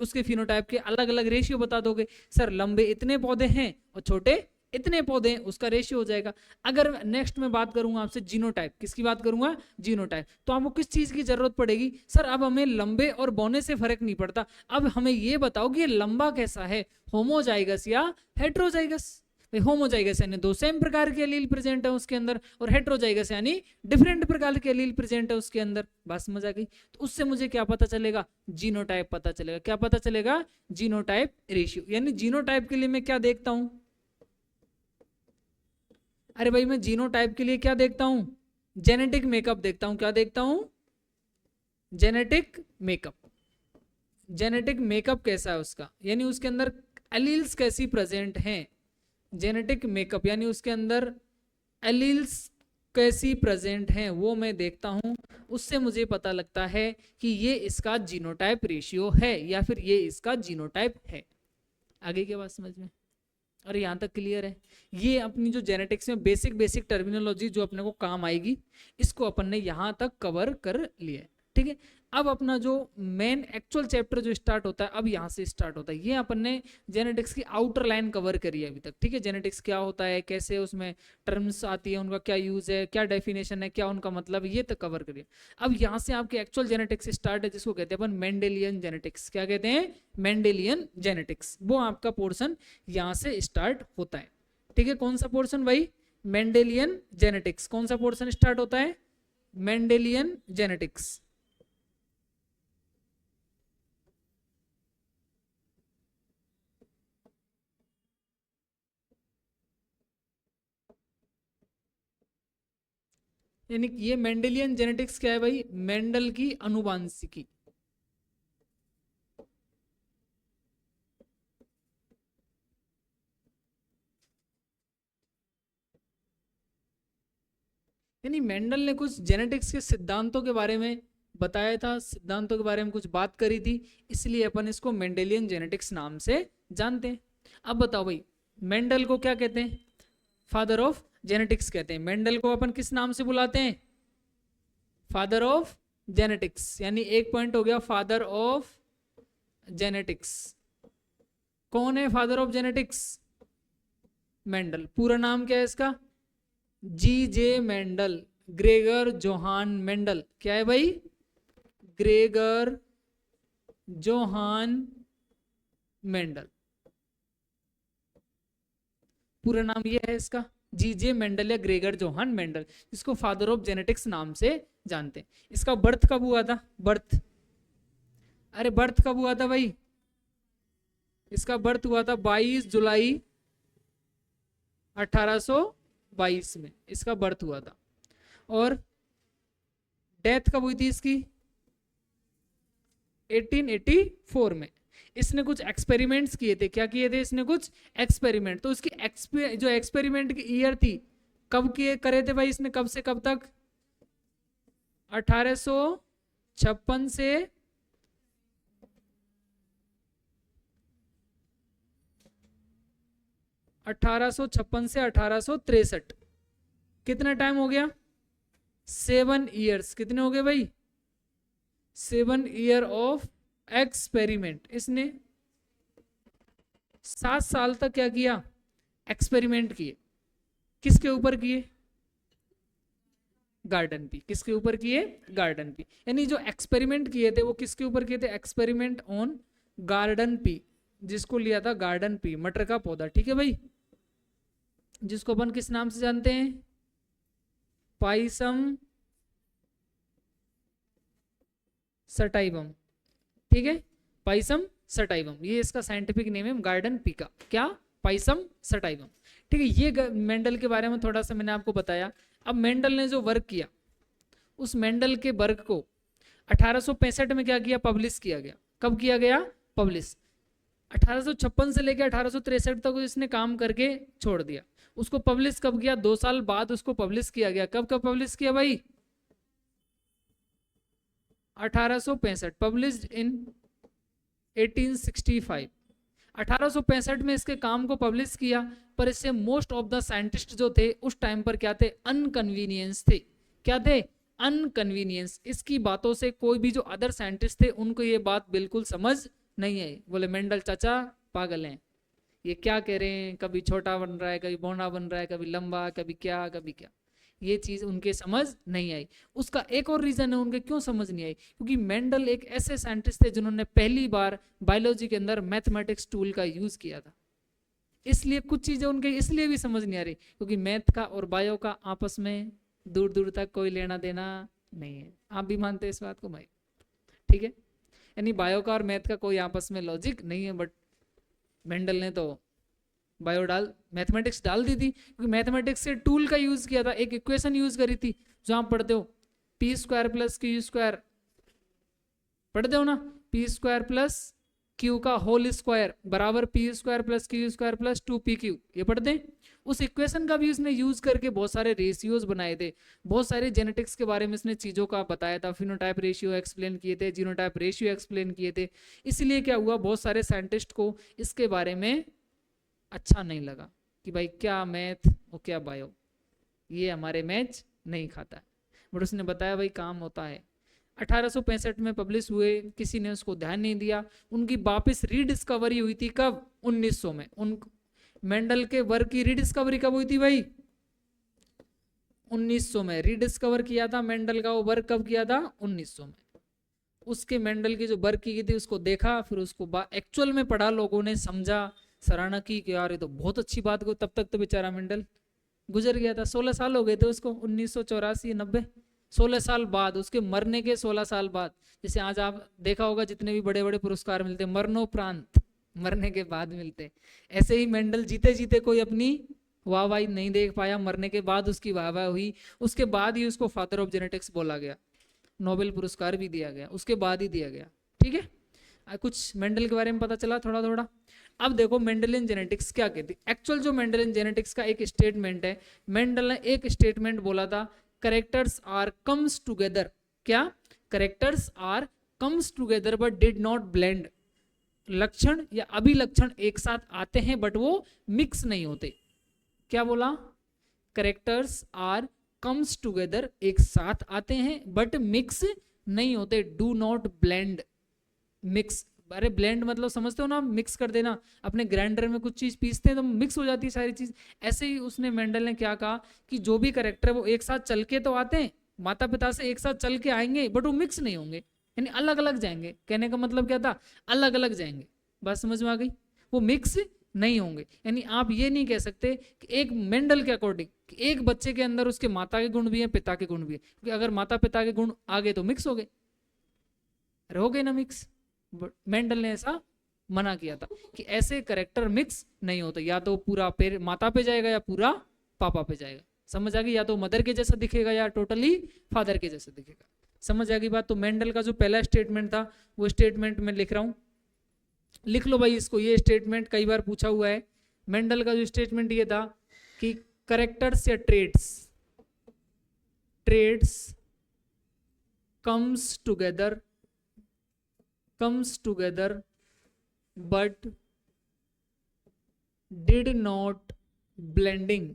उसके फिनोटाइप के अलग अलग रेशियो बता दोगे, सर लंबे इतने पौधे हैं और छोटे इतने पौधे हैं, उसका रेशियो हो जाएगा। अगर नेक्स्ट में बात करूंगा आपसे जीनोटाइप, किसकी बात करूंगा, जीनोटाइप, तो आपको किस चीज की जरूरत पड़ेगी, सर अब हमें लंबे और बौने से फर्क नहीं पड़ता, अब हमें ये बताओ कि ये लंबा कैसा है, होमोजाइगस या हेट्रोजाइगस। होमोजाइगस यानी दो सेम प्रकार के एलील प्रेजेंट है उसके अंदर, और हेट्रोजाइगस यानी डिफरेंट प्रकार के एलील प्रेजेंट है उसके अंदर। बात समझ आ गई? तो उससे मुझे क्या पता चलेगा, जीनोटाइप पता चलेगा। क्या पता चलेगा, जीनोटाइप रेशियो। यानी जीनोटाइप के लिए मैं क्या देखता हूं, अरे भाई मैं जीनोटाइप के लिए क्या देखता हूं, जेनेटिक मेकअप देखता हूं। क्या देखता हूं, जेनेटिक मेकअप। जेनेटिक मेकअप कैसा है उसका, यानी उसके अंदर एलील्स कैसी प्रेजेंट हैं। जेनेटिक मेकअप यानी उसके अंदर एलील्स कैसी प्रेजेंट हैं वो मैं देखता हूं, उससे मुझे पता लगता है कि ये इसका जीनोटाइप रेशियो है या फिर ये इसका जीनोटाइप है। आगे की बात समझ में, और यहाँ तक क्लियर है? ये अपनी जो जेनेटिक्स में बेसिक बेसिक टर्मिनोलॉजी जो अपने को काम आएगी, इसको अपन ने यहाँ तक कवर कर लिया है। ठीक है, अब अपना जो मेन एक्चुअल चैप्टर जो स्टार्ट होता है, अब यहाँ से स्टार्ट होता है। ये अपन ने जेनेटिक्स की आउटर लाइन कवर करी है अभी तक। ठीक है, जेनेटिक्स क्या होता है, कैसे उसमें टर्म्स आती है, उनका क्या यूज है, क्या डेफिनेशन है, क्या उनका मतलब, ये तक कवर करिए। अब यहाँ से आपके एक्चुअल जेनेटिक्स स्टार्ट है, जिसको कहते हैं अपन मेंडेलियन जेनेटिक्स। क्या कहते हैं, मेंडेलियन जेनेटिक्स। वो आपका पोर्शन यहाँ से स्टार्ट होता है। ठीक है, कौन सा पोर्शन भाई, मेंडेलियन जेनेटिक्स। कौन सा पोर्शन स्टार्ट होता है, मेंडेलियन जेनेटिक्स। यानी ये मेंडेलियन जेनेटिक्स क्या है भाई, मेंडल की अनुवांशिकी। यानी मेंडल ने कुछ जेनेटिक्स के सिद्धांतों के बारे में बताया था, सिद्धांतों के बारे में कुछ बात करी थी, इसलिए अपन इसको मेंडेलियन जेनेटिक्स नाम से जानते हैं। अब बताओ भाई, मेंडल को क्या कहते हैं, फादर ऑफ जेनेटिक्स कहते हैं। मेंडल को अपन किस नाम से बुलाते हैं, फादर ऑफ जेनेटिक्स। यानी एक पॉइंट हो गया फादर ऑफ जेनेटिक्स। कौन है फादर ऑफ जेनेटिक्स, मेंडल। पूरा नाम क्या है इसका, जी जे मेंडल, ग्रेगर जोहान मेंडल। क्या है भाई, ग्रेगर जोहान मेंडल, पूरा नाम ये है इसका, जी जे मेंडल या ग्रेगर जोहान मेंडल, इसको फादर ऑफ जेनेटिक्स नाम से जानते हैं। इसका बर्थ कब हुआ था, बर्थ, अरे बर्थ कब हुआ था भाई, इसका बर्थ हुआ था 22 जुलाई 1822 में इसका बर्थ हुआ था। और डेथ कब हुई थी इसकी, 1884 में। इसने कुछ एक्सपेरिमेंट्स किए थे। क्या किए थे इसने, कुछ एक्सपेरिमेंट। तो इसकी जो एक्सपेरिमेंट की ईयर थी, कब किए करे थे भाई इसने, कब से कब तक, 1856 से 1863। कितना टाइम हो गया, 7 ईयर्स। कितने हो गए भाई, 7 ईयर ऑफ एक्सपेरिमेंट। इसने 7 साल तक क्या किया, एक्सपेरिमेंट किए। किसके ऊपर किए, गार्डन पी। किसके ऊपर किए, गार्डन पी। यानी जो एक्सपेरिमेंट किए थे वो किसके ऊपर किए थे, एक्सपेरिमेंट ऑन गार्डन पी, जिसको लिया था गार्डन पी, मटर का पौधा। ठीक है भाई, जिसको अपन किस नाम से जानते हैं, पाइसम सटाइवम। ठीक है, पाइसम सटाइवम, ये इसका साइंटिफिक नेम है, गार्डन पी का। क्या, पाइसम सटाइवम। ठीक है, ये मेंडल के बारे में थोड़ा सा मैंने आपको बताया। अब मेंडल ने जो वर्क किया, उस मेंडल के वर्क को 1865 में क्या किया, पब्लिश किया गया। कब किया गया, पब्लिश। 1856 से लेकर 1863 तक इसने काम करके छोड़ दिया। उसको पब्लिश कब किया, 2 साल बाद उसको पब्लिश किया गया। कब कब पब्लिश किया भाई, 1865, पब्लिश्ड इन 1865। 1865 में इसके काम को पब्लिश किया, पर इससे मोस्ट ऑफ द साइंटिस्ट जो थे उस टाइम पर क्या थे, अनकन्वीनियंस थे। क्या थे, अनकन्वीनियंस। इसकी बातों से कोई भी जो अदर साइंटिस्ट थे उनको ये बात बिल्कुल समझ नहीं आई। बोले मेंडल चाचा पागल हैं, ये क्या कह रहे हैं, कभी छोटा बन रहा है, कभी बौना बन रहा है, कभी लंबा, कभी क्या कभी क्या। ये चीज उनके समझ नहीं आई। उसका एक और रीजन है उनके क्यों समझ नहीं आई, क्योंकि मेंडल एक ऐसे साइंटिस्ट थे जिन्होंने पहली बार बायोलॉजी के अंदर मैथमेटिक्स टूल का यूज किया था। इसलिए कुछ चीजें उनके इसलिए भी समझ नहीं आ रही, क्योंकि मैथ का और बायो का आपस में दूर दूर तक कोई लेना देना नहीं है। आप भी मानते हैं इस बात को भाई? ठीक है, यानी बायो का और मैथ का कोई आपस में लॉजिक नहीं है, बट मेंडल ने तो बायो मैथमेटिक्स डाल दी थी, क्योंकि मैथमेटिक्स से टूल का यूज किया था, एक इक्वेशन यूज करी थी जो आप पढ़ते हो, P square plus Q square, पढ़ते हो ना, पी स्क्वायर प्लस क्यू का होल स्क्वायर बराबर P square plus Q square plus 2pq, ये पढ़ते हैं। उस इक्वेशन का भी उसने यूज करके बहुत सारे रेशियोज बनाए थे, बहुत सारे जेनेटिक्स के बारे में उसने चीजों का बताया था, फिनोटाइप रेशियो एक्सप्लेन किए थे, जीनोटाइप रेशियो एक्सप्लेन किए थे। इसलिए क्या हुआ, बहुत सारे साइंटिस्ट को इसके बारे में अच्छा नहीं लगा कि भाई क्या मैथ और क्या बायो, ये हमारे मैच नहीं खाता है। बट उसने बताया भाई काम होता है। 1865 में पब्लिश हुए, किसी ने उसको ध्यान नहीं दिया। उनकी वापस रीडिस्कवरी हुई थी कब, 1900 में। उन मेंडल के वर्क की रीडिस्कवरी कब हुई थी भाई, 1900 में रीडिस्कवर किया था मेंडल का वो वर्क। कब किया था, 1900 में। उसके मेंडल की जो वर्क की थी उसको देखा, फिर उसको एक्चुअल में पढ़ा, लोगों ने समझा, सराहना की कि यार ये तो बहुत अच्छी बात को। तब तक तो बेचारा मेंडल गुजर गया था, 16 साल हो गए थे उसको, 1984-90, 16 साल बाद, उसके मरने के 16 साल बाद। जैसे आज आप देखा होगा जितने भी बड़े बड़े पुरस्कार मिलते हैं मरणोपरांत, मरने के बाद मिलते, ऐसे ही मेंडल जीते जीते कोई अपनी वाहवाही नहीं देख पाया, मरने के बाद उसकी वाहवाही हुई। उसके बाद ही उसको फादर ऑफ जेनेटिक्स बोला गया, नोबेल पुरस्कार भी दिया गया, उसके बाद ही दिया गया। ठीक है, कुछ मेंडल के बारे में पता चला थोड़ा थोड़ा। अब देखो मेंडलियन जेनेटिक्स क्या कहती है। एक्चुअल जो मेंडलियन जेनेटिक्स का एक स्टेटमेंट है, मेंडल ने एक स्टेटमेंट बोला था, करेक्टर्स आर कम्स टुगेदर। क्या, characters are comes together but did not blend. लक्षण या अभिलक्षण एक साथ आते हैं बट वो मिक्स नहीं होते। क्या बोला, करेक्टर्स आर कम्स टुगेदर, एक साथ आते हैं बट मिक्स नहीं होते, डू नॉट ब्लेंड। मिक्स, अरे ब्लेंड मतलब समझते हो ना, मिक्स कर देना। अपने ग्राइंडर में कुछ चीज पीसते हैं तो मिक्स हो जाती है सारी चीज। ऐसे ही उसने मेंडल ने क्या कहा कि जो भी करेक्टर है वो एक साथ चल के तो आते हैं, माता पिता से एक साथ चल के आएंगे बट वो मिक्स नहीं होंगे, यानी अलग अलग जाएंगे। कहने का मतलब क्या था, अलग अलग जाएंगे। बात समझ में आ गई, वो मिक्स नहीं होंगे। यानी आप ये नहीं कह सकते कि एक मेंडल के अकॉर्डिंग एक बच्चे के अंदर उसके माता के गुण भी है, पिता के गुण भी है, क्योंकि अगर माता पिता के गुण आ गए तो मिक्स हो गए, हो गए ना मिक्स। मेंडल ने ऐसा मना किया था कि ऐसे करेक्टर मिक्स नहीं होते, या तो पूरा माता पे जाएगा या पूरा पापा पे जाएगा। समझ आ गई, या तो मदर के जैसा दिखेगा या टोटली फादर के जैसा दिखेगा। समझ आ गई बात। तो मेंडल का जो पहला स्टेटमेंट था वो स्टेटमेंट में लिख रहा हूं, लिख लो भाई इसको, ये स्टेटमेंट कई बार पूछा हुआ है। मेंडल का जो स्टेटमेंट ये था कि करेक्टर्स या traits comes together but did not blending।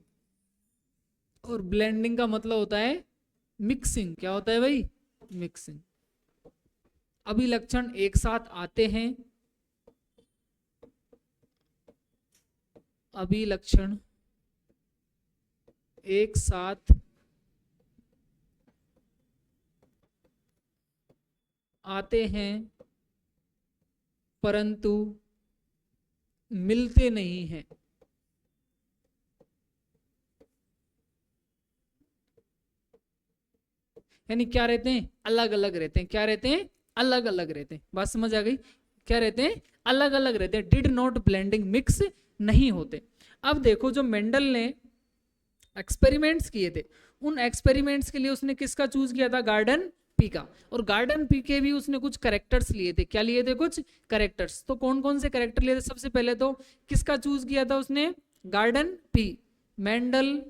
और ब्लेंडिंग का मतलब होता है मिक्सिंग। क्या होता है भाई, मिक्सिंग। अभिलक्षण एक साथ आते हैं, अभिलक्षण एक साथ आते हैं परंतु मिलते नहीं हैं। यानी क्या रहते हैं, अलग अलग रहते हैं। क्या रहते हैं, अलग अलग रहते हैं। बात समझ आ गई, क्या रहते हैं, अलग अलग रहते हैं। डिड नॉट ब्लेंडिंग, मिक्स नहीं होते। अब देखो जो मेंडल ने एक्सपेरिमेंट्स किए थे, उन एक्सपेरिमेंट्स के लिए उसने किसका चूज किया था, गार्डन पी का। और गार्डन पी के भी उसने कुछ करेक्टर्स लिए थे। क्या लिए थे, कुछ करेक्टर्स। तो कौन कौन से करेक्टर लिए थे, सबसे पहले तो किसका चूज किया था उसने, garden pea. Mendel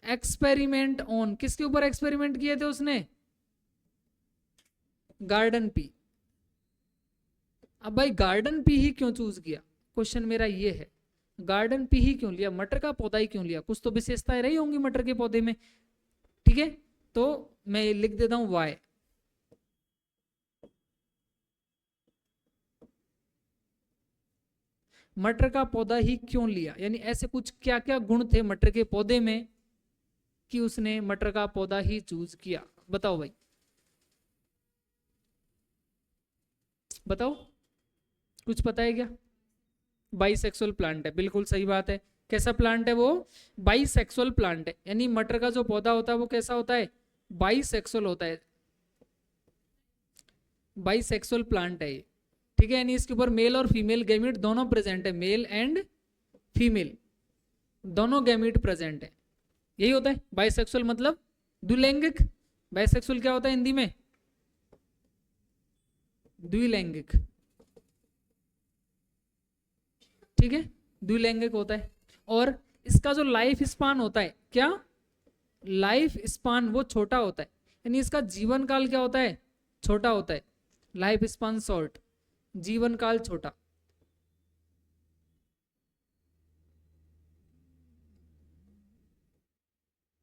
experiment on, किसके ऊपर एक्सपेरिमेंट किए थे उसने, गार्डन पी। अब भाई गार्डन पी ही क्यों चूज किया, क्वेश्चन मेरा ये है, गार्डन पी ही क्यों लिया, मटर का पौधा ही क्यों लिया, कुछ तो विशेषताएं रही होंगी मटर के पौधे में। ठीक है, तो मैं लिख देता हूं वाई। मटर का पौधा ही क्यों लिया, यानी ऐसे कुछ क्या क्या गुण थे मटर के पौधे में कि उसने मटर का पौधा ही चूज किया, बताओ भाई बताओ, कुछ पता है क्या? बाइसेक्सुअल प्लांट है, बिल्कुल सही बात है। कैसा प्लांट है वो? बाइसेक्सुअल प्लांट है, यानी मटर का जो पौधा होता है वो कैसा होता है? बाइसेक्सुअल होता है, बाइसेक्सुअल प्लांट है ये, ठीक है। यानी इसके ऊपर मेल और फीमेल गैमीट दोनों प्रेजेंट है, मेल एंड फीमेल दोनों गैमीट प्रेजेंट है, यही होता है बाइसेक्सुअल मतलब द्विलैंगिक। बाइसेक्सुअल क्या होता है हिंदी में? द्विलैंगिक, ठीक है, द्विलैंगिक होता है। और इसका जो लाइफ स्पान होता है, क्या लाइफ स्पान, वो छोटा होता है, यानी इसका जीवन काल क्या होता है? छोटा होता है, लाइफ स्पान शॉर्ट, जीवन काल छोटा।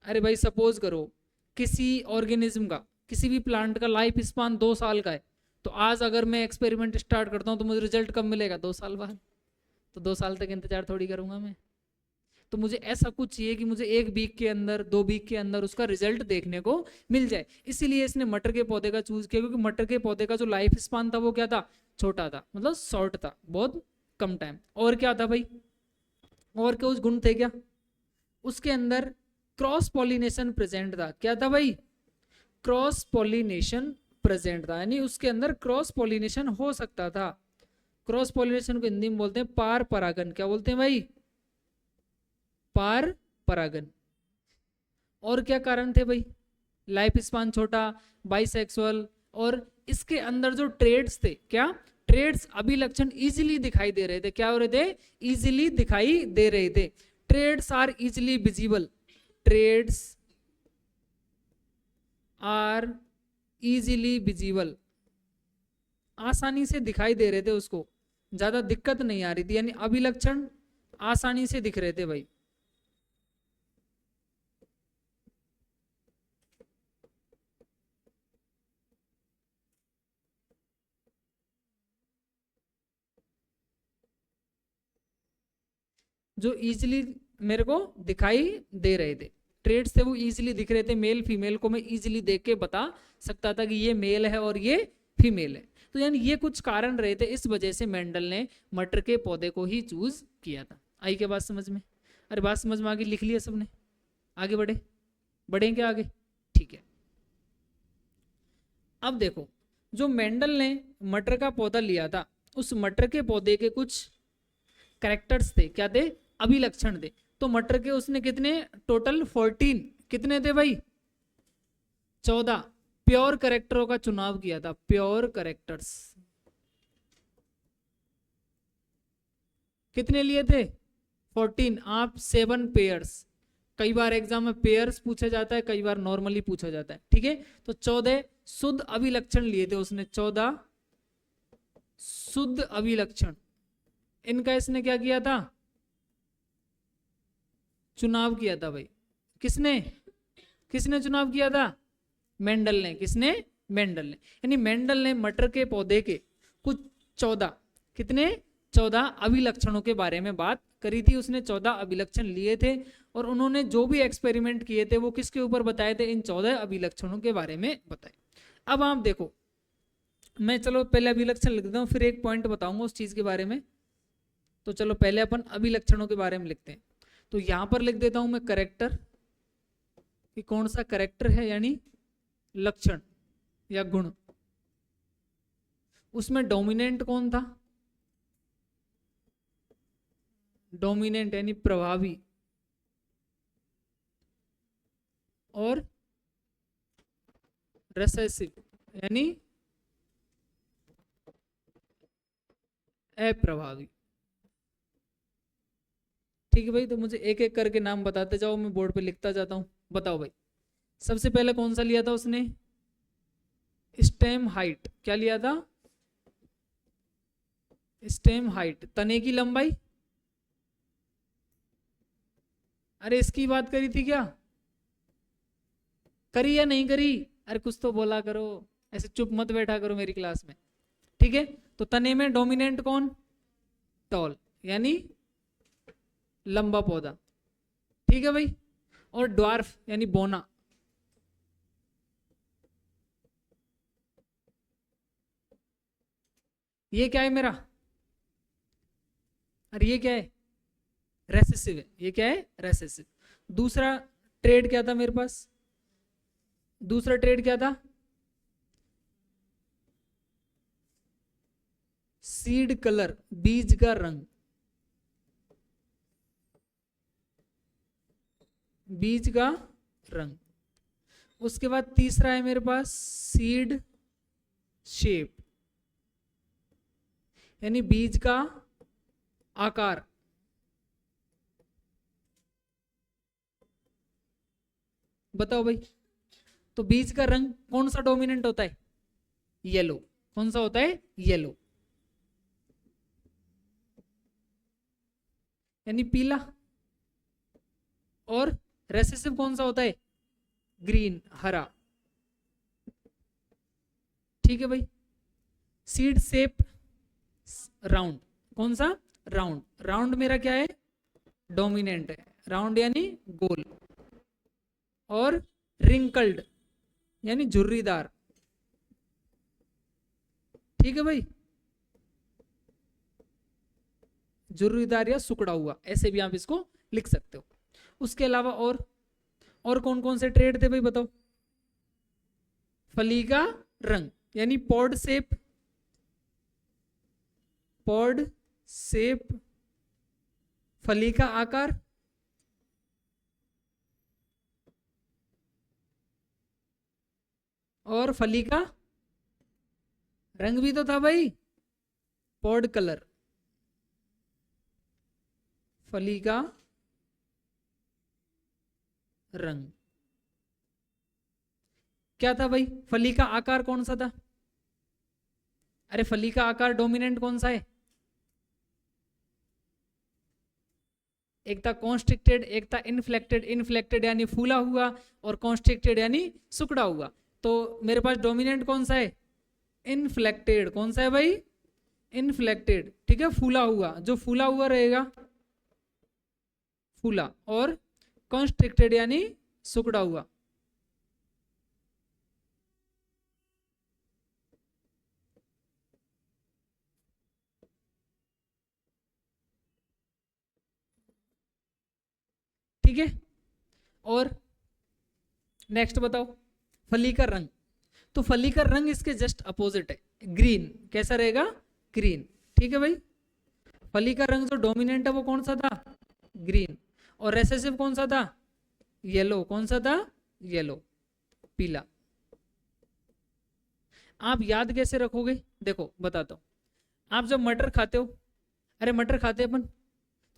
अरे भाई सपोज करो किसी ऑर्गेनिज्म का, किसी भी प्लांट का लाइफ स्पान 2 साल का है, तो आज अगर मैं एक्सपेरिमेंट स्टार्ट करता हूँ तो मुझे रिजल्ट कब मिलेगा? 2 साल बाद। तो 2 साल तक इंतजार थोड़ी करूंगा मैं। तो मुझे ऐसा कुछ चाहिए कि मुझे 1 वीक के अंदर, 2 वीक के अंदर उसका रिजल्ट देखने को मिल जाए। इसीलिए इसने मटर के पौधे का चूज किया, क्योंकि मटर के पौधे का जो लाइफ स्पान था वो क्या था? छोटा था, मतलब शॉर्ट था, बहुत कम टाइम। और क्या था भाई? और कुछ गुण थे क्या? उसके अंदर क्रॉस पॉलिनेशन प्रेजेंट था। क्या था भाई? क्रॉस पॉलिनेशन प्रेजेंट था, यानी उसके अंदर क्रॉस पॉलिनेशन हो सकता था। क्रॉस पॉलिनेशन को हिंदी में बोलते हैं पार परागन। क्या बोलते हैं भाई? पार परागन। और क्या कारण थे भाई? लाइफ स्पान छोटा, बाइसेक्सुअल, और इसके अंदर जो ट्रेड्स थे, क्या ट्रेड्स, अभिलक्षण इजीली दिखाई दे रहे थे। क्या हो रहे थे? इजीली दिखाई दे रहे थे। Traits are easily visible, traits are easily visible, आसानी से दिखाई दे रहे थे, उसको ज्यादा दिक्कत नहीं आ रही थी, यानी अभिलक्षण आसानी से दिख रहे थे भाई। जो इजीली मेरे को दिखाई दे रहे थे, ट्रेड्स थे वो इजीली दिख रहे थे। मेल फीमेल को मैं इजीली देख के बता सकता था कि ये मेल है और ये फीमेल है। तो यानी ये कुछ कारण रहे थे, इस वजह से मेंडल ने मटर के पौधे को ही चूज किया था। आई क्या बात समझ में? अरे बात समझ में आ गई? लिख लिया सबने? आगे बढ़े? बढ़े क्या आगे? ठीक है। अब देखो, जो मेंडल ने मटर का पौधा लिया था, उस मटर के पौधे के कुछ कैरेक्टर्स थे। क्या थे? अभिलक्षण थे। तो मटर के उसने कितने? टोटल 14, कितने थे भाई? 14 प्योर कैरेक्टरों का चुनाव किया था। प्योर कैरेक्टर्स कितने लिए थे? 14। आप 7 पेयर्स, कई बार एग्जाम में पेयर्स पूछा जाता है, कई बार नॉर्मली पूछा जाता है, ठीक है। तो 14 शुद्ध अभिलक्षण लिए थे उसने, 14 शुद्ध अभिलक्षण, इनका इसने क्या किया था? चुनाव किया था भाई। किसने? किसने चुनाव किया था? मेंडल ने। किसने? मेंडल ने। यानी मेंडल ने मटर के पौधे के कुछ 14, कितने? 14 अभिलक्षणों के बारे में बात करी थी उसने। 14 अभिलक्षण लिए थे और उन्होंने जो भी एक्सपेरिमेंट किए थे वो किसके ऊपर बताए थे? इन 14 अभिलक्षणों के बारे में बताए। अब आप देखो, मैं चलो पहले अभिलक्षण लिख देता हूँ, फिर एक पॉइंट बताऊंगा उस चीज के बारे में। तो चलो पहले अपन अभिलक्षणों के बारे में लिखते हैं। तो यहां पर लिख देता हूं मैं करेक्टर, कि कौन सा करेक्टर है, यानी लक्षण या गुण। उसमें डोमिनेंट कौन था? डोमिनेंट यानी प्रभावी, और रेसेसिव यानी अप्रभावी। ठीक है भाई, तो मुझे एक एक करके नाम बताते जाओ, मैं बोर्ड पे लिखता जाता हूं। बताओ भाई, सबसे पहले कौन सा लिया था उसने? Stem height. क्या लिया था? स्टेम हाइट, तने की लंबाई। अरे इसकी बात करी थी क्या? करी या नहीं करी? अरे कुछ तो बोला करो, ऐसे चुप मत बैठा करो मेरी क्लास में, ठीक है। तो तने में डोमिनेंट कौन? टॉल। यानी लंबा पौधा, ठीक है भाई। और ड्वार्फ यानी बौना। ये क्या है मेरा, अरे ये क्या है, रेसेसिव है। ये क्या है, रेसेसिव। दूसरा ट्रेड क्या था मेरे पास, दूसरा ट्रेड क्या था, सीड कलर, बीज का रंग, बीज का रंग। उसके बाद तीसरा है मेरे पास सीड शेप, यानी बीज का आकार। बताओ भाई, तो बीज का रंग कौन सा डोमिनेंट होता है, येलो। कौन सा होता है, येलो, यानी पीला। और रेसेसिव कौन सा होता है, ग्रीन, हरा, ठीक है भाई। सीड शेप राउंड, कौन सा, राउंड। राउंड मेरा क्या है, डोमिनेंट है, राउंड यानी गोल। और रिंकल्ड यानी झुर्रीदार, ठीक है भाई, झुर्रीदार या सुकड़ा हुआ, ऐसे भी आप इसको लिख सकते हो। उसके अलावा और कौन कौन से ट्रेड थे भाई बताओ। फली का रंग यानी पॉड शेप, पॉड शेप, फली का आकार, और फली का रंग भी तो था भाई, पॉड कलर, फली का रंग। क्या था भाई, फली का आकार कौन सा था, अरे फली का आकार डोमिनेंट कौन सा है, एक था कॉन्स्ट्रिक्टेड, एक था इनफ्लेक्टेड। इनफ्लेक्टेड यानी फूला हुआ, और कॉन्स्ट्रिक्टेड यानी सुकड़ा हुआ। तो मेरे पास डोमिनेंट कौन सा है, इनफ्लेक्टेड। कौन सा है भाई, इनफ्लेक्टेड, ठीक है, फूला हुआ, जो फूला हुआ रहेगा, फूला। और कॉन्स्ट्रिक्टेड यानी सुकड़ा हुआ। ठीक है। और नेक्स्ट बताओ, फली का रंग। तो फली का रंग इसके जस्ट अपोजिट है, ग्रीन। कैसा रहेगा, ग्रीन, ठीक है भाई। फली का रंग जो डोमिनेंट है वो कौन सा था, ग्रीन। और रेसेसिव कौन सा था, येलो। कौन सा था, येलो, पीला। आप याद कैसे रखोगे, देखो बताता हूं। आप जब मटर खाते हो, अरे मटर खाते हैं अपन,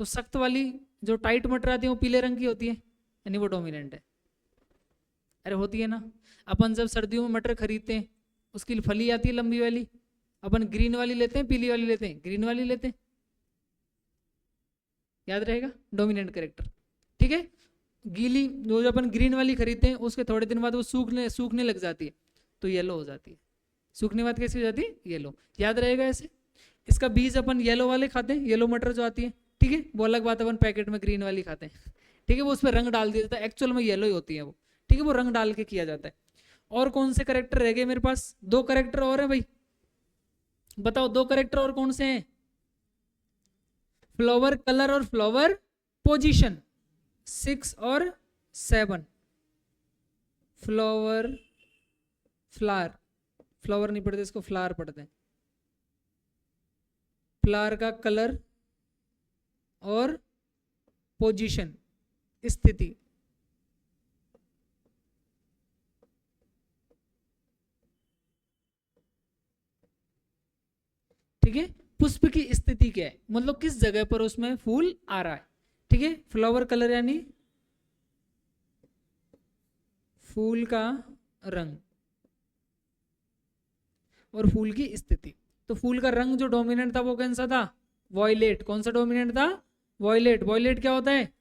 तो सख्त वाली जो टाइट मटर आती है वो पीले रंग की होती है, यानी वो डोमिनेंट है। अरे होती है ना। अपन जब सर्दियों में मटर खरीदते हैं, उसकी फली आती है लंबी वाली, अपन ग्रीन वाली लेते हैं, पीली वाली लेते हैं, ग्रीन वाली लेते हैं। याद रहेगा, डोमिनेंट कैरेक्टर, ठीक है। गीली जो अपन ग्रीन वाली खरीदते हैं, उसके थोड़े दिन बाद वो सूखने लग जाती है, तो येलो हो जाती है। सूखने बाद कैसी हो जाती है, येलो। याद रहेगा ऐसे। इसका बीज अपन येलो वाले खाते हैं, येलो मटर जो आती है, ठीक है। वो अलग बात, अपन पैकेट में ग्रीन वाली खाते हैं, ठीक है। वो उसमें रंग डाल दिया जाता है, एक्चुअल में येलो ही होती है वो, ठीक है। वो रंग डाल के किया जाता है। और कौन से करेक्टर रह गए मेरे पास, दो करेक्टर और है भाई, बताओ दो करेक्टर और कौन से हैं, फ्लावर कलर और फ्लावर पोजीशन, 6 और 7। फ्लावर, फ्लावर, फ्लावर नहीं पढ़ते इसको, फ्लावर पढ़ते हैं। फ्लावर का कलर और पोजीशन, स्थिति, ठीक है। पुष्प की स्थिति क्या है, मतलब किस जगह पर उसमें फूल आ रहा है, ठीक है। फ्लावर कलर यानी फूल का रंग, और फूल की स्थिति। तो फूल का रंग जो डोमिनेंट था वो कौन सा था, वॉयलेट। कौन सा डोमिनेंट था, वॉयलेट। वॉयलेट क्या होता है,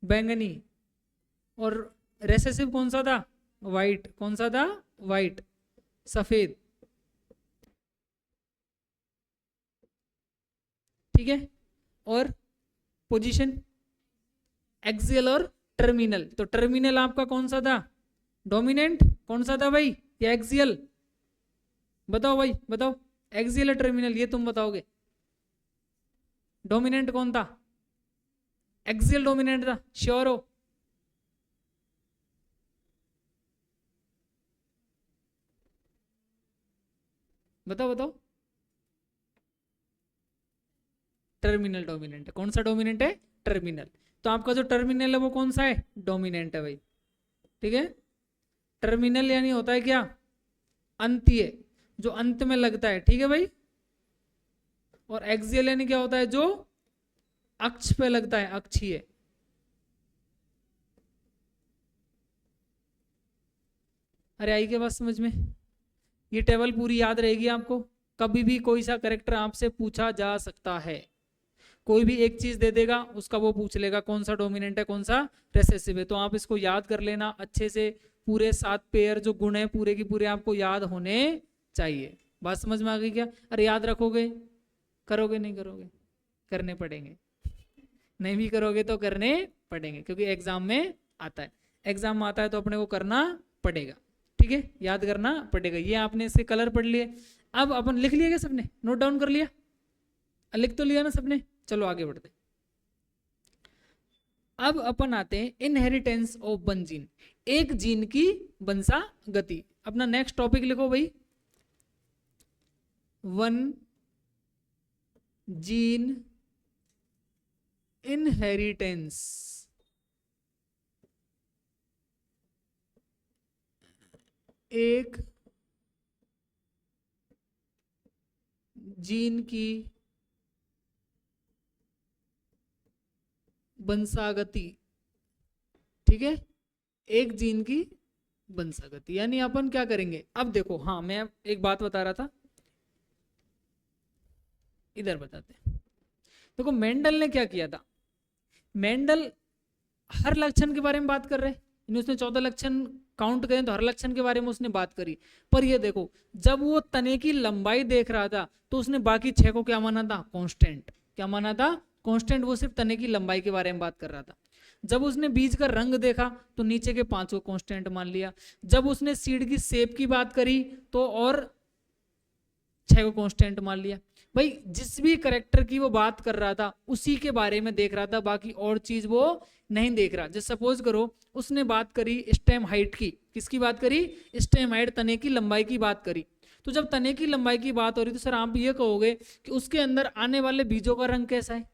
बैंगनी। और रेसेसिव कौन सा था, वाइट। कौन सा था, वाइट, सफेद, ठीक है। और पोजीशन एक्सियल और टर्मिनल। तो टर्मिनल आपका कौन सा था, डोमिनेंट कौन सा था भाई, या एक्सियल, बताओ भाई बताओ, एक्सियल या टर्मिनल, ये तुम बताओगे। डोमिनेंट कौन था, एक्सियल डोमिनेंट था, श्योर हो? बताओ बताओ। टर्मिनल डोमिनेंट है, कौन सा डोमिनेंट है, टर्मिनल। तो आपका जो टर्मिनल है वो कौन सा है, डोमिनेंट है भाई, ठीक है। टर्मिनल यानी होता है क्या, अंतीय, जो अंत में लगता है, ठीक है भाई। और एक्सियल यानी क्या होता है, जो अक्ष पे लगता है, अक्षीय। अरे आई क्या बात समझ में? ये टेबल पूरी याद रहेगी आपको, कभी भी कोई सा करेक्टर आपसे पूछा जा सकता है, कोई भी एक चीज दे देगा, उसका वो पूछ लेगा कौन सा डोमिनेंट है कौन सा रेसेसिव है। तो आप इसको याद कर लेना अच्छे से, पूरे 7 पेयर जो गुण है पूरे की पूरे आपको याद होने चाहिए। बात समझ में आ गई क्या? अरे याद रखोगे, करोगे नहीं करोगे, करने पड़ेंगे, नहीं भी करोगे तो करने पड़ेंगे, क्योंकि एग्जाम में आता है, एग्जाम में आता है तो अपने को करना पड़ेगा, ठीक है, याद करना पड़ेगा। ये आपने इसके कलर पढ़ लिए। अब अपन लिख लिया क्या सबने, नोट डाउन कर लिया, लिख तो लिया ना सबने? चलो आगे बढ़ते। अब अपन आते हैं इनहेरिटेंस ऑफ वन जीन, एक जीन की वंशागति। अपना नेक्स्ट टॉपिक लिखो भाई, वन जीन इनहेरिटेंस। एक जीन की वंशागति, ठीक है, एक जीन की वंशागति। यानी अपन क्या करेंगे, अब देखो, हाँ मैं एक बात बता रहा था, इधर बताते हैं। देखो मेंडल ने क्या किया था, मेंडल हर लक्षण के बारे में बात कर रहे हैं, उसने 14 लक्षण काउंट करें तो हर लक्षण के बारे में उसने बात करी। पर ये देखो, जब वो तने की लंबाई देख रहा था तो उसने बाकी 6 को क्या माना था, कांस्टेंट। क्या माना था, कांस्टेंट। वो सिर्फ तने की लंबाई के बारे में बात कर रहा था। जब उसने बीज का रंग देखा तो नीचे के 5 को कांस्टेंट मान लिया। जब उसने सीड की शेप की बात करी तो और 6 को कांस्टेंट मान लिया। भाई जिस भी करेक्टर की वो बात कर रहा था उसी के बारे में देख रहा था, बाकी और चीज वो नहीं देख रहा। जैसे सपोज करो उसने बात करी स्टेम हाइट की, किसकी बात करी, स्टेम हाइट, तने की लंबाई की बात करी। तो जब तने की लंबाई की बात हो रही तो सर आप ये कहोगे कि उसके अंदर आने वाले बीजों का रंग कैसा है,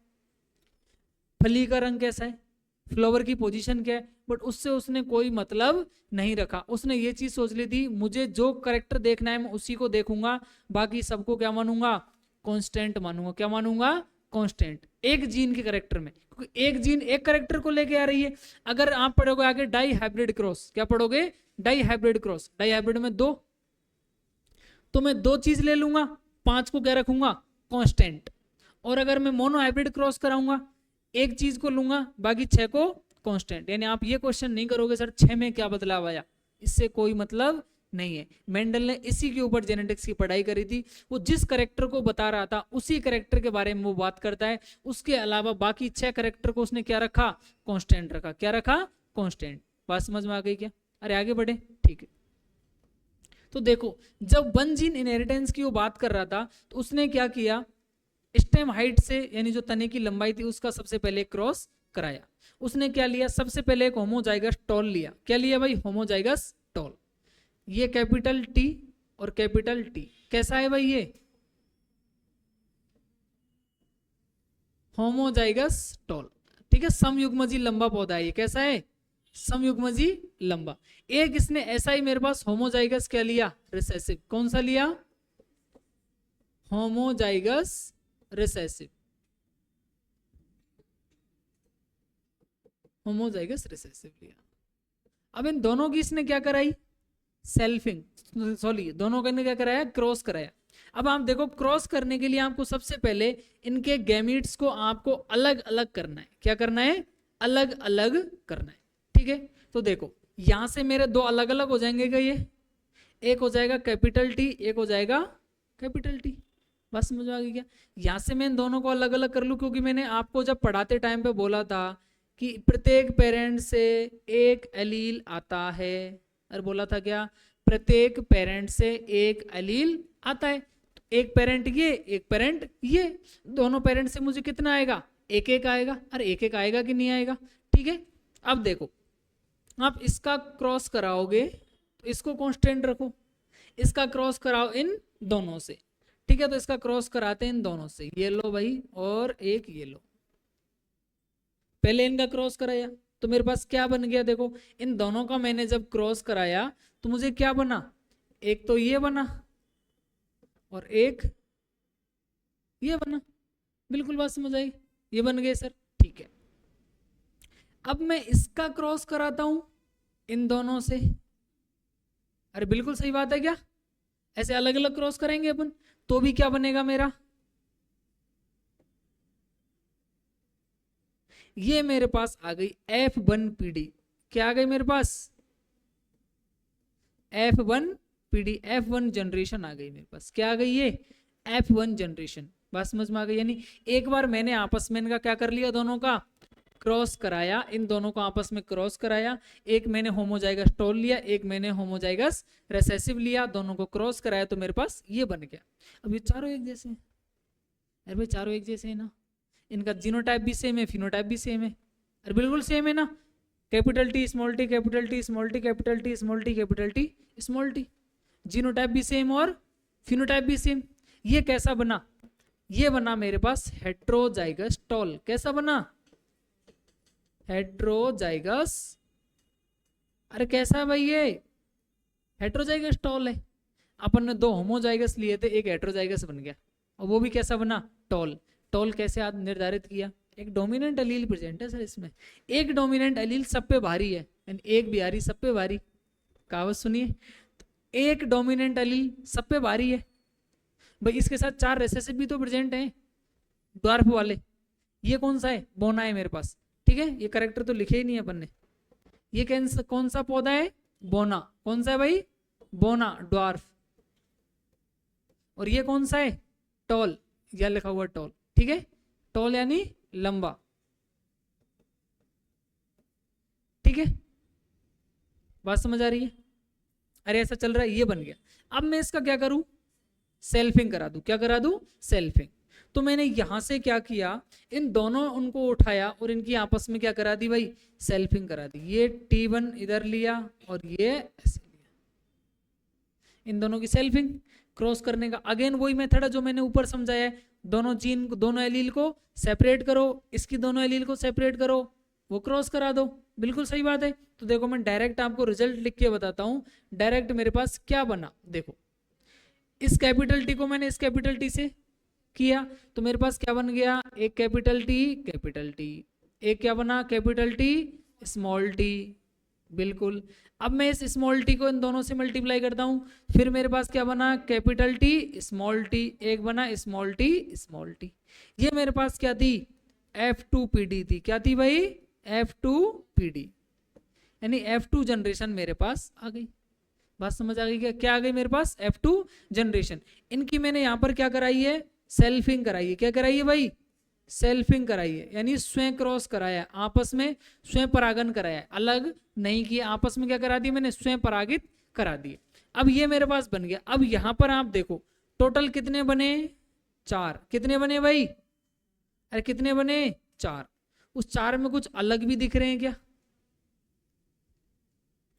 फली का रंग कैसा है, फ्लावर की पोजीशन क्या है, बट उससे उसने कोई मतलब नहीं रखा। उसने ये चीज सोच ली थी मुझे जो करेक्टर देखना है मैं उसी को देखूंगा, बाकी सबको क्या मानूंगा, कांस्टेंट मानूंगा। क्या मानूंगा, कांस्टेंट। एक जीन के करेक्टर में, क्योंकि एक जीन एक करेक्टर को लेके आ रही है। अगर आप पढ़ोगे आगे डाई हाइब्रिड क्रॉस, क्या पढ़ोगे, dihybrid cross, dihybrid में 2, तो मैं 2 चीज ले लूंगा, 5 को क्या रखूंगा, कांस्टेंट। और अगर मैं मोनो हाइब्रिड क्रॉस कराऊंगा, एक चीज को लूंगा बाकी 6 को कांस्टेंट। यानी आप ये क्वेश्चन नहीं करोगे सर 6 में क्या बदलाव आया, इससे कोई मतलब नहीं है। मेंडल ने इसी के ऊपर जेनेटिक्स की पढ़ाई करी थी। वो जिस करेक्टर को बता रहा था उसी करेक्टर के बारे में वो बात करता है, उसके अलावा बाकी 6 करेक्टर को उसने क्या रखा, कांस्टेंट रखा। क्या रखा, कांस्टेंट। बात समझ में आ गई क्या? अरे आगे बढ़े, ठीक है। तो देखो जब वन जीन इनहेरिटेंस की वो बात कर रहा था तो उसने क्या किया, स्टेम हाइट से यानी जो तने की लंबाई थी उसका सबसे पहले क्रॉस कराया। उसने क्या लिया, सबसे पहले एक होमोजाइगस टॉल लिया। क्या लिया भाई, होमोजाइगस टॉल। ये कैपिटल टी और कैपिटल टी, कैसा है भाई ये, होमोजाइगस टॉल, ठीक है। समयुग्मजी लंबा पौधा है ये, कैसा है, समयुग्मजी लंबा। एक इसने ऐसा ही मेरे पास होमोजाइगस क्या लिया, रिसेसिव। कौन सा लिया, होमोजाइगस रिसेसिव, होमोजाइगस रिसेसिव लिया। अब इन दोनों की इसने क्या कराई, सेल्फिंग, सॉरी दोनों का क्या कराया, क्रॉस कराया। अब आप देखो क्रॉस करने के लिए आपको सबसे पहले इनके गैमीट्स को आपको अलग अलग करना है। क्या करना है, अलग अलग करना है, ठीक है। तो देखो यहां से मेरे 2 अलग अलग हो जाएंगे क्या, ये एक हो जाएगा कैपिटल टी, एक हो जाएगा कैपिटल टी। बस समझ में आ गई क्या? यहाँ से मैं इन दोनों को अलग अलग कर लूँ, क्योंकि मैंने आपको जब पढ़ाते टाइम पे बोला था कि प्रत्येक पेरेंट से एक एलील आता है, और बोला था क्या, प्रत्येक पेरेंट से एक एलील आता है। तो एक पेरेंट ये, एक पेरेंट ये, दोनों पेरेंट से मुझे कितना आएगा, एक एक आएगा। अरे एक एक आएगा कि नहीं आएगा? ठीक है, अब देखो, आप इसका क्रॉस कराओगे तो इसको कांस्टेंट रखो, इसका क्रॉस कराओ इन दोनों से। ठीक है, तो इसका क्रॉस कराते हैं इन दोनों से, ये लो भाई और एक ये लो। पहले इनका क्रॉस कराया तो मेरे पास क्या बन गया, देखो इन दोनों का मैंने जब क्रॉस कराया तो मुझे क्या बना, एक तो ये बना और एक ये बना। बिल्कुल बात समझ आई, ये बन गए सर। ठीक है, अब मैं इसका क्रॉस कराता हूं इन दोनों से। अरे बिल्कुल सही बात है क्या? ऐसे अलग अलग क्रॉस करेंगे अपन तो भी क्या बनेगा मेरा, ये मेरे पास आ गई F1PD। क्या आ गई मेरे पास, F1PD, F1 जनरेशन आ गई मेरे पास। क्या आ गई ये, F1 जनरेशन। बात समझ में आ गई? यानी एक बार मैंने आपस में इनका क्या कर लिया, दोनों का क्रॉस कराया, इन दोनों को आपस में क्रॉस कराया। एक मैंने होमोजाइगस टॉल लिया, एक मैंने होमोजाइगस रिसेसिव लिया, दोनों को क्रॉस कराया तो मेरे पास ये बन गया। अब ये चारों एक जैसे हैं। अरे भाई चारों एक जैसे है ना, इनका जीनोटाइप भी सेम है, फिनोटाइप भी सेम है। अरे बिल्कुल सेम है ना, capital T small T, capital T small T, capital T small T, capital T small T. Genotype भी सेम और फिनोटाइप भी सेम। ये कैसा बना, ये बना मेरे पास हेट्रोजाइगस टॉल। कैसा बना, हेट्रोजाइगस। अरे कैसा है भाई, ये हेट्रोजाइगस टॉल है। अपन ने दो होमोजाइगस लिए थे, एक हेट्रोजाइगस बन गया, और वो भी कैसा बना, टॉल। टॉल कैसे आज निर्धारित किया, एक डोमिनेंट एलील प्रेजेंट है सर इसमें, एक डोमिनेंट एलील सब पे भारी है, यानी एक बिहारी सब पे भारी। कहावत सुनिए, एक डोमिनेंट एलील सब पे भारी है भाई। इसके साथ चार रेसेसिव भी तो प्रेजेंट हैं, ड्वार्फ वाले। ये कौन सा है, बोना है मेरे पास। ठीक है, ये करेक्टर तो लिखे ही नहीं अपन ने। ये कौन सा पौधा है, बोना। कौन सा है भाई, बोना, ड्वार्फ। और ये कौन सा है, टॉल, यह लिखा हुआ टॉल। ठीक है, टॉल यानी लंबा। ठीक है, बात समझ आ रही है? अरे ऐसा चल रहा है, ये बन गया। अब मैं इसका क्या करूं, सेल्फिंग करा दूं। क्या करा दूं, सेल्फिंग। तो मैंने यहां से क्या किया, इन दोनों उनको उठाया और इनकी आपस में क्या करा दी भाई, सेल्फिंग करा दी। ये T1 इधर लिया और ये ऐसे लिया, इन दोनों की सेल्फिंग। क्रॉस करने का अगेन वही मेथड है जो मैंने ऊपर समझाया है। दोनों जीन, दोनों एलील को सेपरेट करो, इसकी दोनों एलील को सेपरेट करो, वो क्रॉस करा दो। बिल्कुल सही बात है। तो देखो मैं डायरेक्ट आपको रिजल्ट लिख के बताता हूं। डायरेक्ट मेरे पास क्या बना, देखो इस कैपिटल टी को मैंने इस कैपिटल टी से किया तो मेरे पास क्या बन गया, एक कैपिटल टी, कैपिटल टी, एक क्या बना, कैपिटल टी, स्मॉल टी। बिल्कुल। अब मैं इस स्मॉल टी को इन दोनों से मल्टीप्लाई करता हूं, फिर मेरे पास क्या बना, कैपिटल टी स्मॉल टी, एक बना स्मॉल टी स्मॉल टी। ये मेरे पास क्या थी, F2PD थी। क्या थी भाई, F2PD, यानी F2 जनरेशन मेरे पास आ गई। बात समझ आ गई क्या, क्या आ गई मेरे पास, F2 जनरेशन। इनकी मैंने यहां पर क्या कराई है, सेल्फिंग कराई है। क्या कराई है भाई, सेल्फिंग कराई है, यानी स्वयं क्रॉस कराया, आपस में स्वयं परागन कराया, अलग नहीं किया, आपस में क्या करा दिया मैंने, स्वयं परागित करा दिए। अब ये मेरे पास बन गया। अब यहां पर आप देखो टोटल कितने बने, चार। कितने बने भाई, अरे कितने बने, चार। उस चार में कुछ अलग भी दिख रहे हैं क्या,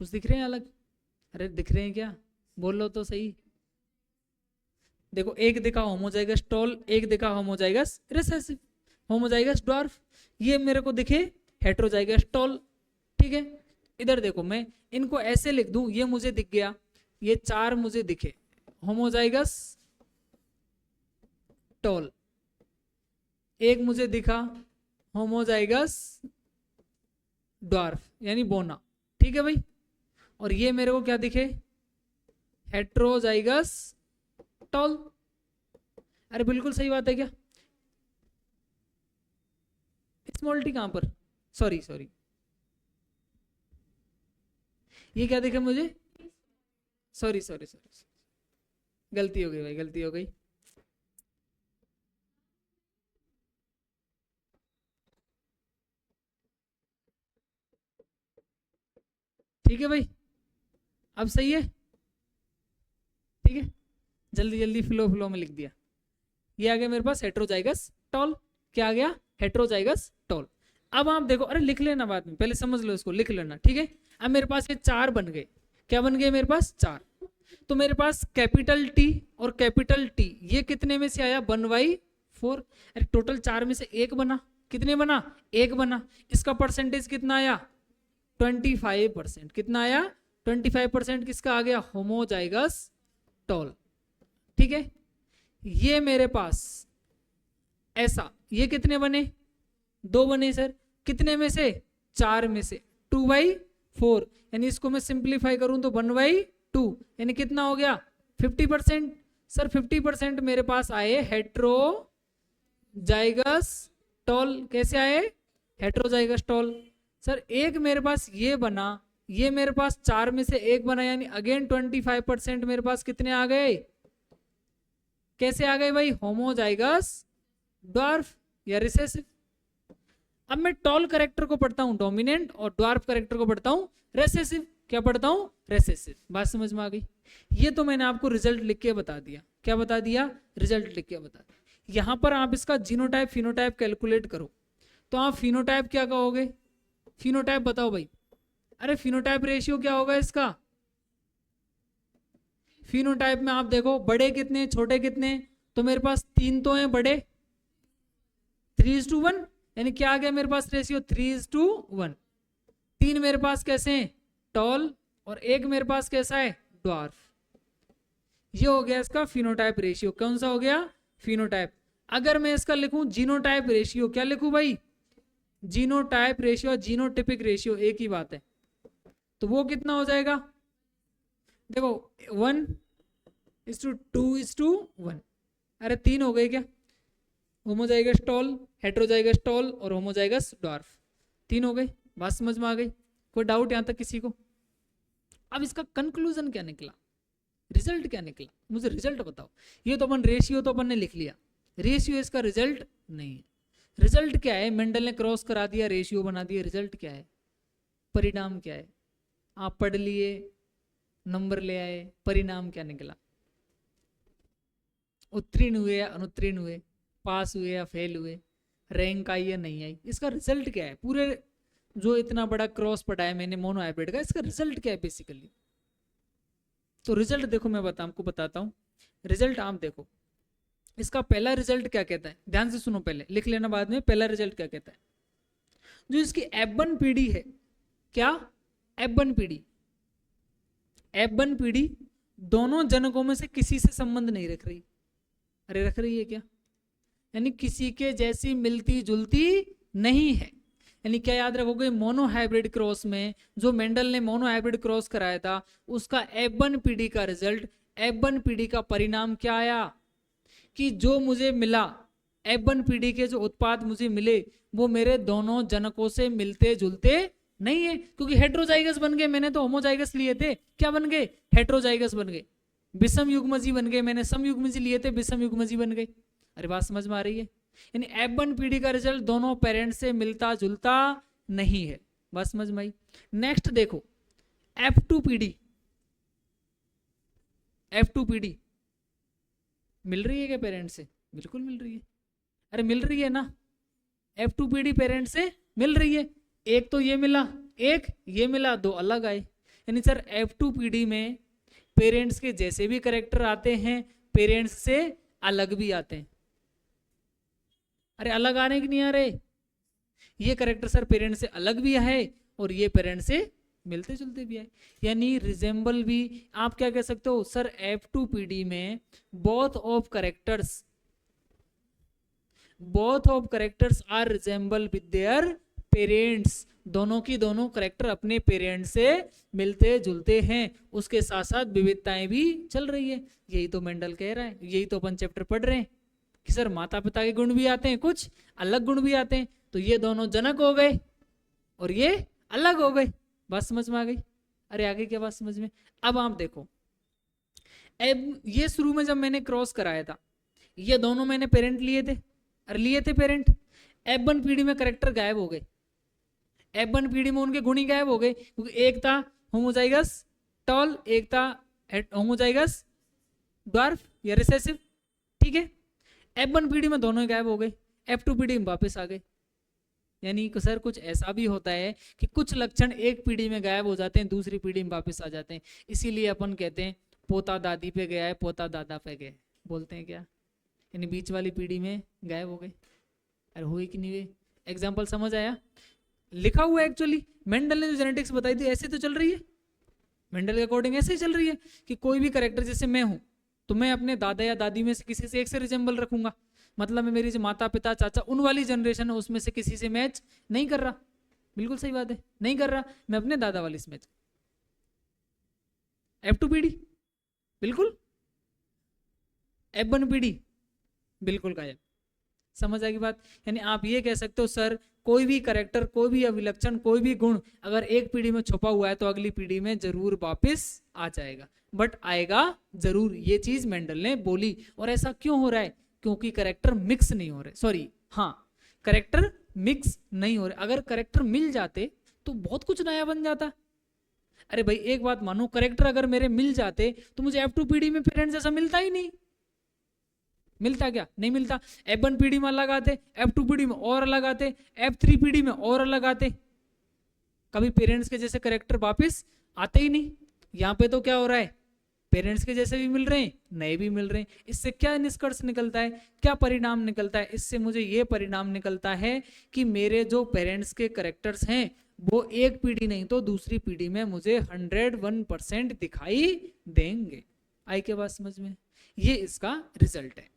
कुछ दिख रहे हैं अलग, अरे दिख रहे हैं क्या, बोलो तो सही। देखो एक दिखा होमोजाइगस टॉल, एक दिखा होमोजाइगस रिसेसिव, होमोजाइगस ड्वार्फ। ये मेरे को दिखे हेट्रोजाइगस टॉल। ठीक है, इधर देखो मैं इनको ऐसे लिख दूं, ये मुझे दिख गया, ये चार मुझे दिखे, होमोजाइगस टॉल। एक मुझे दिखा होमोजाइगस ड्वार्फ यानी बोना। ठीक है भाई, और ये मेरे को क्या दिखे, हेट्रोजाइगस टॉल। अरे बिल्कुल सही बात है क्या, स्मॉल टी कहां पर, सॉरी सॉरी, ये क्या दिखा मुझे, सॉरी सॉरी सॉरी, गलती हो गई भाई, गलती हो गई। ठीक है भाई, अब सही है, ठीक है, जल्दी जल्दी फ्लो में लिख दिया। ये आ गया मेरे पास हेट्रोजाइगस टॉल, क्या आ गया, हेट्रोजाइगस टॉल। अब आप देखो, अरे लिख लेना बाद में, पहले समझ लो इसको, लिख लेना, ठीक है। अब मेरे पास ये 4 बन गए, क्या बन गए मेरे पास, 4। तो मेरे पास कैपिटल टी और कैपिटल टी, ये कितने में से आया, 1/4। अरे टोटल 4 में से 1 बना, कितने बना, 1 बना। इसका परसेंटेज कितना आया, 25%। कितना आया, 25% किसका आ गया, होमोजाइगस टॉल, ठीक है। ये मेरे पास ऐसा, ये कितने बने, 2 बने सर, कितने में से, 4 में से, 2/4। यानी इसको मैं सिंप्लीफाई करूं तो 1/2, यानी कितना हो गया, 50%। सर 50% मेरे पास आए हेट्रोजाइगस टॉल, कैसे आए, हेट्रोजाइगस टॉल। सर एक मेरे पास ये बना, ये मेरे पास 4 में से 1 बना, यानी अगेन 25% मेरे पास कितने आ गए, कैसे आ गए भाई, होमोजाइगस ड्वार्फ या रिसेसिव। अब मैं टॉल करेक्टर को पढ़ता हूं डोमिनेंट और ड्वार्फ करेक्टर को पढ़ता हूं रेसेसिव, क्या पढ़ता हूं, रेसेसिव। बात समझ में आ गई। ये तो मैंने आपको रिजल्ट लिख के बता दिया, क्या बता दिया, रिजल्ट लिख के बता दिया। यहां पर आप इसका जीनोटाइप फिनोटाइप कैलकुलेट करो, तो आप फिनोटाइप क्या कहोगे, फिनोटाइप बताओ भाई। अरे फिनोटाइप रेशियो क्या होगा इसका, फिनोटाइप में आप देखो बड़े कितने छोटे कितने, तो मेरे पास 3 तो हैं बड़े, 3:1, यानी क्या आ गया मेरे पास रेशियो, 3:1। 3 मेरे पास कैसे हैं, टॉल, और 1 मेरे पास कैसा है, ड्वार्फ। ये हो गया इसका फिनोटाइप रेशियो, कौन सा हो गया, फिनोटाइप। अगर मैं इसका लिखूं जीनोटाइप रेशियो, क्या लिखूं भाई, जीनोटाइप रेशियो, जीनोटिपिक रेशियो एक ही बात है, तो वो कितना हो जाएगा, देखो 1:2:1। अरे 3 हो गए क्या, होमोजाइगस टॉल, हेट्रोजाइगस टॉल और होमोजाइगस ड्वार्फ, 3 हो गए। बात समझ में आ गई, कोई डाउट यहां तक किसी को। अब इसका कंक्लूजन क्या निकला, रिजल्ट क्या निकला, मुझे रिजल्ट बताओ। ये तो अपन रेशियो तो अपन ने लिख लिया, रेशियो इसका रिजल्ट नहीं है। रिजल्ट क्या है, मेंडल ने क्रॉस करा दिया, रेशियो बना दिया, रिजल्ट क्या है, परिणाम क्या है। आप पढ़ लिए, नंबर ले आए, परिणाम क्या निकला, उत्तीर्ण हुए या अनुत्तीर्ण हुए, पास हुए या फेल हुए, रैंक आई या नहीं आई, इसका रिजल्ट क्या है। पूरे जो इतना बड़ा क्रॉस पढ़ाया मैंने मोनो हाइब्रिड का, इसका रिजल्ट क्या है बेसिकली। तो रिजल्ट देखो मैं आपको बताता हूँ, रिजल्ट आप देखो। इसका पहला रिजल्ट क्या कहता है, ध्यान से सुनो, पहले लिख लेना बाद में, पहला रिजल्ट क्या कहता है। जो इसकी F1 पीढ़ी है, क्या F1 पीढ़ी, F1 पीढ़ी दोनों जनकों में से किसी से संबंध नहीं रख रही। अरे रख रही है क्या, यानी किसी के जैसी मिलती जुलती नहीं है। यानी क्या याद रखोगे, मोनो हाइब्रिड क्रॉस में जो मेंडल ने मोनो हाइब्रिड क्रॉस कराया था, उसका F1 पीढ़ी का रिजल्ट, F1 पीढ़ी का परिणाम क्या आया, कि जो मुझे मिला, F1 पीढ़ी के जो उत्पाद मुझे मिले, वो मेरे दोनों जनकों से मिलते जुलते नहीं है, क्योंकि हेट्रोजाइगस बन गए, मैंने तो होमोजाइगस लिए थे, क्या बन गए, हेट्रोजाइगस बन गए। विषम युग्मजी बन गए, मैंने सम युग्मजी लिए थे, विषम युग्मजी बन गए। अरे बात समझ में आ रही है। यानी F1 पीढ़ी का रिजल्ट दोनों पेरेंट्स से मिलता जुलता नहीं है। बात समझ में आई। नेक्स्ट देखो F2 पीढ़ी, F2 पीढ़ी मिल रही है क्या पेरेंट्स से, बिल्कुल मिल रही है। अरे मिल रही है ना, F2 पीढ़ी पेरेंट्स से मिल रही है। एक तो ये मिला, एक ये मिला, 2 अलग आए। यानी सर F2 पीढ़ी में पेरेंट्स के जैसे भी कैरेक्टर आते हैं, पेरेंट्स से अलग भी आते हैं। अरे अलग आ रहे कि नहीं आ रहे, ये कैरेक्टर सर पेरेंट्स से अलग भी है और ये पेरेंट्स से मिलते जुलते भी है, यानी रिजेंबल भी। आप क्या कह सकते हो, सर F2 पीढ़ी में both of characters are resemble with their parents. दोनों की दोनों कैरेक्टर अपने पेरेंट्स से मिलते जुलते हैं, उसके साथ साथ विविधताएं भी चल रही है। यही तो मेंडल कह रहा है, यही तो अपन चैप्टर पढ़ रहे हैं कि सर माता पिता के गुण भी आते हैं, कुछ अलग गुण भी आते हैं। तो ये दोनों जनक हो गए और ये अलग हो गए। बात समझ में आ गई। अरे आगे क्या बात समझ में। अब आप देखो, अब ये शुरू में जब मैंने क्रॉस कराया था, ये दोनों मैंने पेरेंट लिए थे, अरे लिए थे पेरेंट। F1 पीढ़ी में कैरेक्टर गायब हो गए, F1 पीढ़ी में उनके गुण ही गायब हो गए, क्योंकि एक था होमोजाइगस टॉल, एक था होमोजाइगस ड्वार्फ या रिसेसिव। ठीक है, F1 पीढ़ी में दोनों ही गायब हो गए, F2 पीढ़ी में वापस आ गए। यानी कि सर कुछ ऐसा भी होता है कि कुछ लक्षण एक पीढ़ी में गायब हो जाते हैं, दूसरी पीढ़ी में वापस आ जाते हैं। इसीलिए अपन कहते हैं पोता दादी पे गया है, पोता दादा पे गए, बोलते हैं क्या, यानी बीच वाली पीढ़ी में गायब हो गए। अरे हुए कि नहीं हुए? एग्जाम्पल समझ आया? लिखा हुआ है एक्चुअली, मेंडल ने जो जेनेटिक्स बताई थी ऐसे तो चल रही है, मेंडल के अकॉर्डिंग ऐसे ही चल रही है कि कोई भी करेक्टर, जैसे मैं हूं तो मैं अपने दादा या दादी में से किसी से एक से रिजेंबल रखूंगा, मतलब मैं मेरी जो माता पिता चाचा उन वाली जनरेशन है उसमें से किसी से मैच नहीं कर रहा। बिल्कुल सही बात है, नहीं कर रहा, मैं अपने दादा वाली से मैच। F2 पीढ़ी बिल्कुल, F1 पीढ़ी बिल्कुल गायब। समझ आएगी बात? यानी आप ये कह सकते हो सर कोई भी करेक्टर, कोई भी अभिलक्षण, कोई भी गुण अगर एक पीढ़ी में छुपा हुआ है तो अगली पीढ़ी में जरूर वापस आ जाएगा, बट आएगा जरूर, ये चीज मेंडल ने बोली। और ऐसा क्यों हो रहा है? क्योंकि करेक्टर मिक्स नहीं हो रहे, सॉरी हाँ, करेक्टर मिक्स नहीं हो रहे। अगर करेक्टर मिल जाते तो बहुत कुछ नया बन जाता। अरे भाई एक बात मानो, करेक्टर अगर मेरे मिल जाते तो मुझे F2 पीढ़ी में पेरेंट्स जैसा मिलता ही नहीं। मिलता क्या? नहीं मिलता। F1 पीढ़ी में अलग आते, F2 पीढ़ी में और अलग आते, F3 पीढ़ी में और अलग आते, कभी पेरेंट्स के जैसे करेक्टर वापस आते ही नहीं। यहाँ पे तो क्या हो रहा है, पेरेंट्स के जैसे भी मिल रहे हैं, नए भी मिल रहे हैं। इससे क्या निष्कर्ष निकलता है, क्या परिणाम निकलता है? इससे मुझे ये परिणाम निकलता है कि मेरे जो पेरेंट्स के करेक्टर्स हैं वो एक पीढ़ी नहीं तो दूसरी पीढ़ी में मुझे 101% दिखाई देंगे। आई के बात समझ में? ये इसका रिजल्ट है।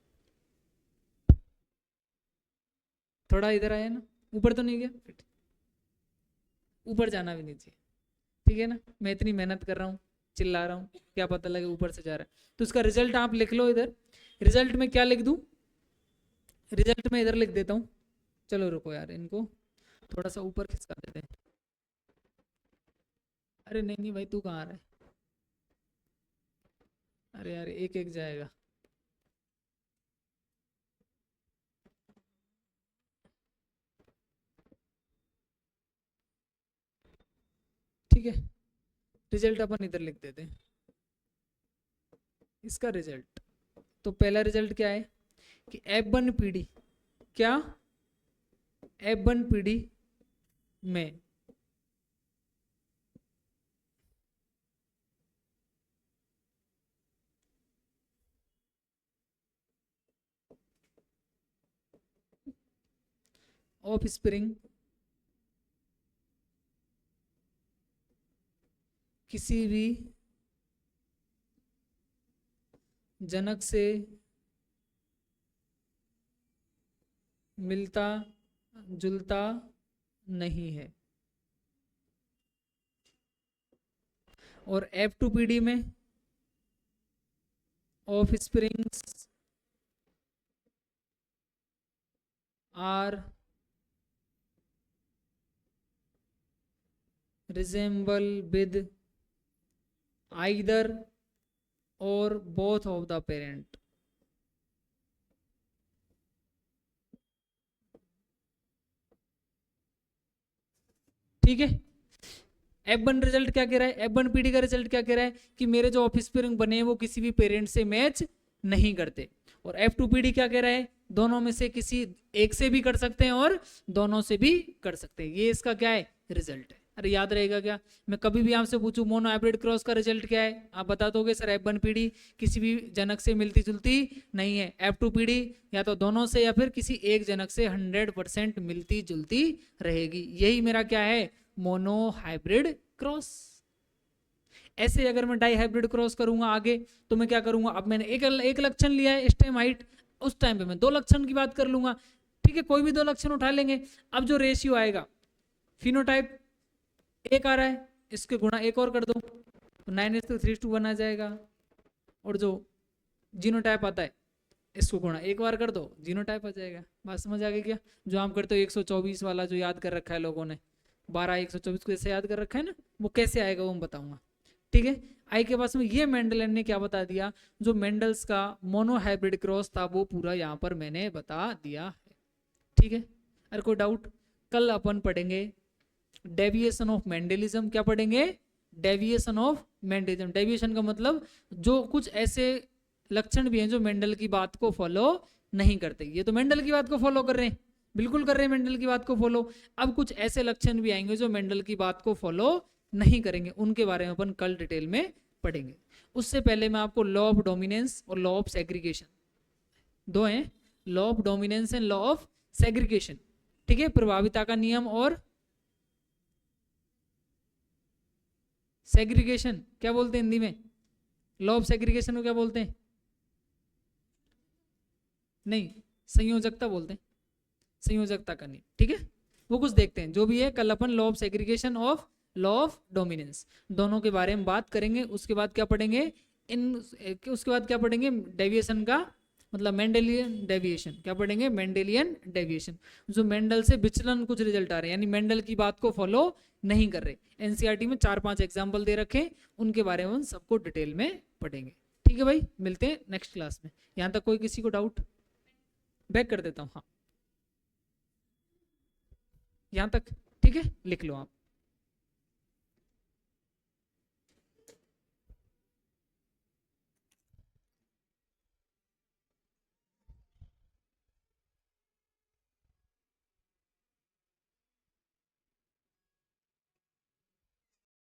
थोड़ा इधर आया ना, ऊपर तो नहीं गया, ऊपर जाना भी नहीं चाहिए, ठीक है ना? मैं इतनी मेहनत कर रहा हूँ, चिल्ला रहा हूँ, क्या पता लगे ऊपर से जा रहा है। तो इसका रिजल्ट आप लिख लो इधर। रिजल्ट में क्या लिख दूं? रिजल्ट में इधर लिख देता हूँ। चलो रुको यार, इनको थोड़ा सा ऊपर खिसका देते हैं। अरे नहीं नहीं भाई, तू कहाँ आ रहा है? अरे यार एक एक जाएगा। ठीक है, रिजल्ट अपन इधर लिख देते हैं, इसका रिजल्ट। तो पहला रिजल्ट क्या है कि F1 पीढ़ी, क्या F1 पीढ़ी में ऑफ स्प्रिंग किसी भी जनक से मिलता जुलता नहीं है। और F2 पीढ़ी में offsprings are resemble with either or both of the parent। ठीक है, F1 रिजल्ट क्या कह रहा है? F1 पीढ़ी का रिजल्ट क्या कह रहा है कि मेरे जो ऑफ स्प्रिंग बने हैं वो किसी भी पेरेंट से मैच नहीं करते। और F2 पीढ़ी क्या कह रहा है? दोनों में से किसी एक से भी कर सकते हैं और दोनों से भी कर सकते हैं। ये इसका क्या है? रिजल्ट है। अरे याद रहेगा क्या? मैं कभी भी आपसे पूछूं मोनो हाइब्रिड क्रॉस का रिजल्ट क्या है, आप बता दोगे सर F1 पीढ़ी किसी भी जनक से मिलती जुलती नहीं है। F2 पीढ़ी या तो दोनों से या फिर किसी एक जनक से 100% मिलती जुलती रहेगी। यही मेरा क्या है? Mono hybrid cross. ऐसे अगर मैं डाई हाइब्रिड क्रॉस करूंगा आगे तो मैं क्या करूंगा? अब मैंने एक लक्षण लिया है इस टाइम हाइट, उस टाइम पे मैं दो लक्षण की बात कर लूंगा। ठीक है, कोई भी दो लक्षण उठा लेंगे। अब जो रेशियो आएगा, फिनोटाइप एक आ रहा है, इसके गुणा एक और कर दो तो 9:3:1 आ जाएगा। और जो जीनोटाइप आता है इसको गुणा एक बार कर दो, जीनोटाइप आ जाएगा। बात समझ आ गई क्या? जो हम करते हो 124 वाला जो याद कर रखा है लोगों ने, 12 124 को ऐसे याद कर रखा है ना, वो कैसे आएगा वो मैं बताऊंगा। ठीक है, आई के पास में ये मेंडल ने क्या बता दिया, जो मेंडल्स का मोनो हाइब्रिड क्रॉस था वो पूरा यहाँ पर मैंने बता दिया है। ठीक है, अरे कोई डाउट? कल अपन पढ़ेंगे डेविएशन ऑफ मेंडलिज्म। क्या पढ़ेंगे? Deviation of Mendelism. डेविएशन का मतलब जो कुछ ऐसे लक्षण भी हैं जो मेंडल की बात को फॉलो नहीं करते। ये तो मेंडल की बात को फॉलो कर रहे हैं, बिल्कुल कर रहे हैं मेंडल की बात को फॉलो। अब कुछ ऐसे लक्षण भी आएंगे जो मेंडल की बात को फॉलो नहीं करेंगे, उनके बारे में अपन कल डिटेल में पढ़ेंगे। उससे पहले मैं आपको लॉ ऑफ डोमिनेंस और लॉ ऑफ सेग्रीगेशन, दो हैं, law of dominance and law of segregation, ठीक है, प्रभाविता का नियम और सेग्रीगेशन क्या बोलते हैं हिंदी में? लॉ ऑफ सेग्रीगेशन को क्या बोलते हैं? नहीं, संयोजकता बोलते हैं, संयोजकता का नियम, ठीक है, वो कुछ देखते हैं। जो भी है कल अपन law of segregation of law of dominance दोनों के बारे में बात करेंगे। उसके बाद क्या पढ़ेंगे उसके बाद क्या पढ़ेंगे? डेविएशन का मतलब मेंडेलियन डेविएशन। क्या पढ़ेंगे? मेंडेलियन डेविएशन, जो मेंडल से विचलन कुछ रिजल्ट आ रहे हैं, यानी मेंडल की बात को फॉलो नहीं कर रहे। एनसीईआरटी में 4-5 एग्जाम्पल दे रखे, उनके बारे में सबको डिटेल में पढ़ेंगे। ठीक है भाई, मिलते हैं नेक्स्ट क्लास में। यहाँ तक कोई किसी को डाउट? बैक कर देता हूँ, हाँ यहाँ तक, ठीक है, लिख लो आप।